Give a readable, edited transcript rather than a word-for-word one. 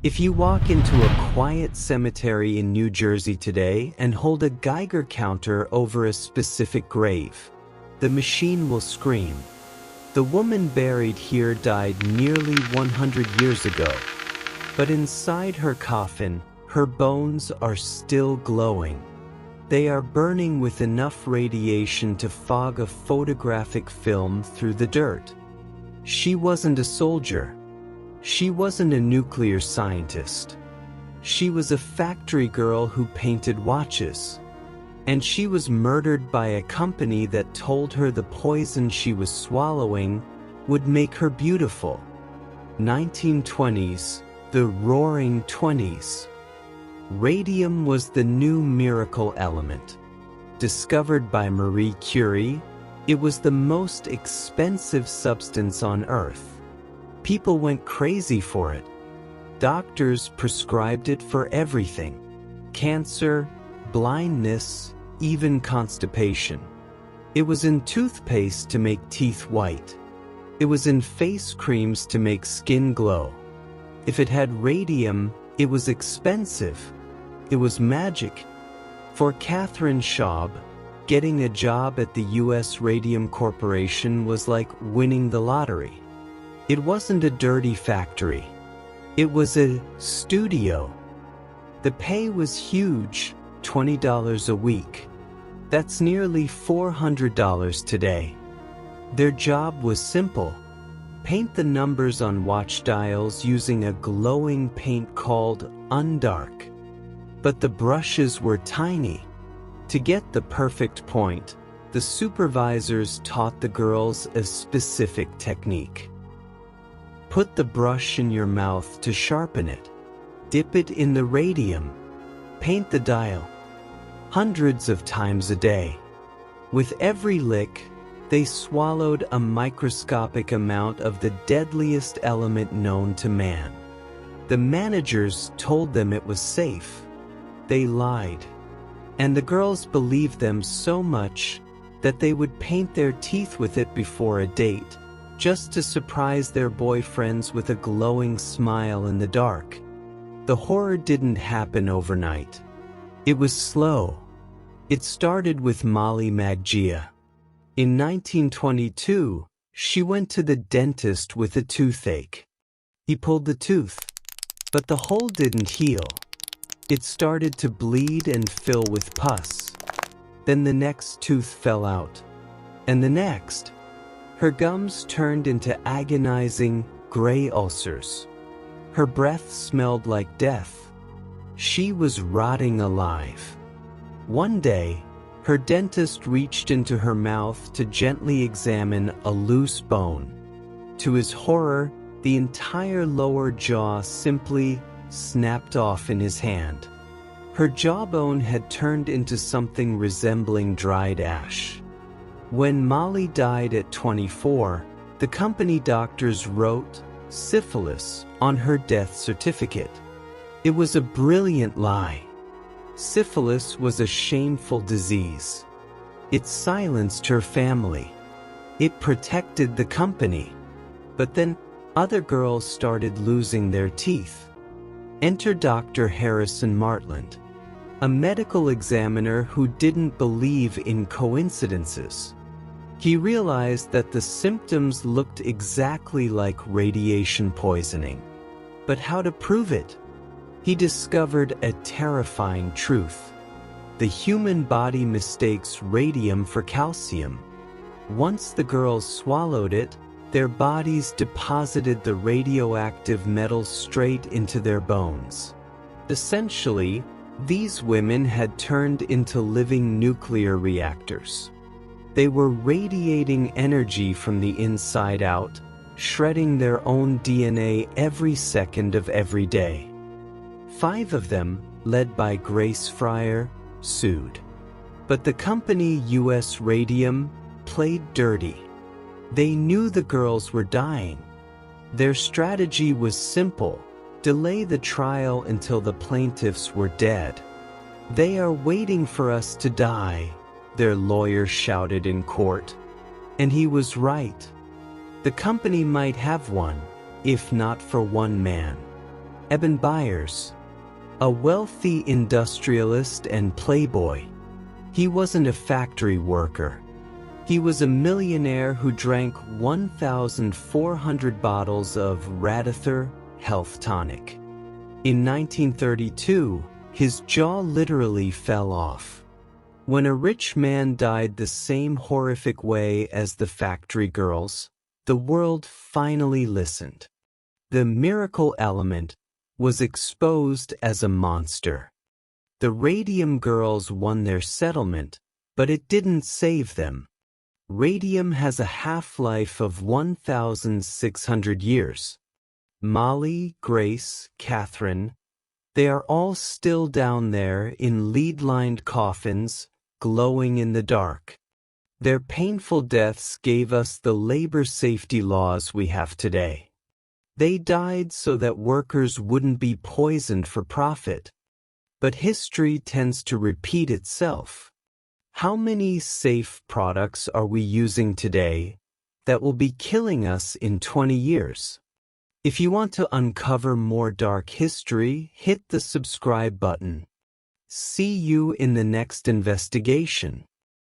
If you walk into a quiet cemetery in New Jersey today and hold a Geiger counter over a specific grave, the machine will scream. The woman buried here died nearly 100 years ago, but inside her coffin, her bones are still glowing. They are burning with enough radiation to fog a photographic film through the dirt. She wasn't a soldier. She wasn't a nuclear scientist. She was a factory girl who painted watches. And she was murdered by a company that told her the poison she was swallowing would make her beautiful. 1920s, the Roaring Twenties. Radium was the new miracle element. Discovered by Marie Curie, it was the most expensive substance on Earth. People went crazy for it. Doctors prescribed it for everything: cancer, blindness, even constipation. It was in toothpaste to make teeth white. It was in face creams to make skin glow. If it had radium, it was expensive. It was magic. For Katherine Schaub, getting a job at the US Radium Corporation was like winning the lottery. It wasn't a dirty factory. It was a studio. The pay was huge, $20 a week. That's nearly $400 today. Their job was simple: paint the numbers on watch dials using a glowing paint called undark. But the brushes were tiny. To get the perfect point, the supervisors taught the girls a specific technique. Put the brush in your mouth to sharpen it. Dip it in the radium. Paint the dial. Hundreds of times a day. With every lick, they swallowed a microscopic amount of the deadliest element known to man. The managers told them it was safe. They lied. And the girls believed them so much that they would paint their teeth with it before a date, just to surprise their boyfriends with a glowing smile in the dark. The horror didn't happen overnight. It was slow. It started with Molly Maggia. In 1922, she went to the dentist with a toothache. He pulled the tooth, but the hole didn't heal. It started to bleed and fill with pus. Then the next tooth fell out, and the next. Her gums turned into agonizing, gray ulcers. Her breath smelled like death. She was rotting alive. One day, her dentist reached into her mouth to gently examine a loose bone. To his horror, the entire lower jaw simply snapped off in his hand. Her jawbone had turned into something resembling dried ash. When Molly died at 24, the company doctors wrote syphilis on her death certificate. It was a brilliant lie. Syphilis was a shameful disease. It silenced her family. It protected the company. But then other girls started losing their teeth. Enter Dr. Harrison Martland, a medical examiner who didn't believe in coincidences. He realized that the symptoms looked exactly like radiation poisoning. But how to prove it? He discovered a terrifying truth. The human body mistakes radium for calcium. Once the girls swallowed it, their bodies deposited the radioactive metal straight into their bones. Essentially, these women had turned into living nuclear reactors. They were radiating energy from the inside out, shredding their own DNA every second of every day. 5 of them, led by Grace Fryer, sued. But the company US Radium played dirty. They knew the girls were dying. Their strategy was simple: delay the trial until the plaintiffs were dead. "They are waiting for us to die," their lawyer shouted in court. And he was right. The company might have won, if not for one man. Eben Byers, a wealthy industrialist and playboy. He wasn't a factory worker. He was a millionaire who drank 1,400 bottles of Radithor health tonic. In 1932, his jaw literally fell off. When a rich man died the same horrific way as the factory girls, the world finally listened. The miracle element was exposed as a monster. The Radium Girls won their settlement, but it didn't save them. Radium has a half-life of 1,600 years. Molly, Grace, Katherine, they are all still down there in lead-lined coffins, glowing in the dark. Their painful deaths gave us the labor safety laws we have today. They died so that workers wouldn't be poisoned for profit. But history tends to repeat itself. How many safe products are we using today that will be killing us in 20 years? If you want to uncover more dark history, hit the subscribe button. See you in the next investigation.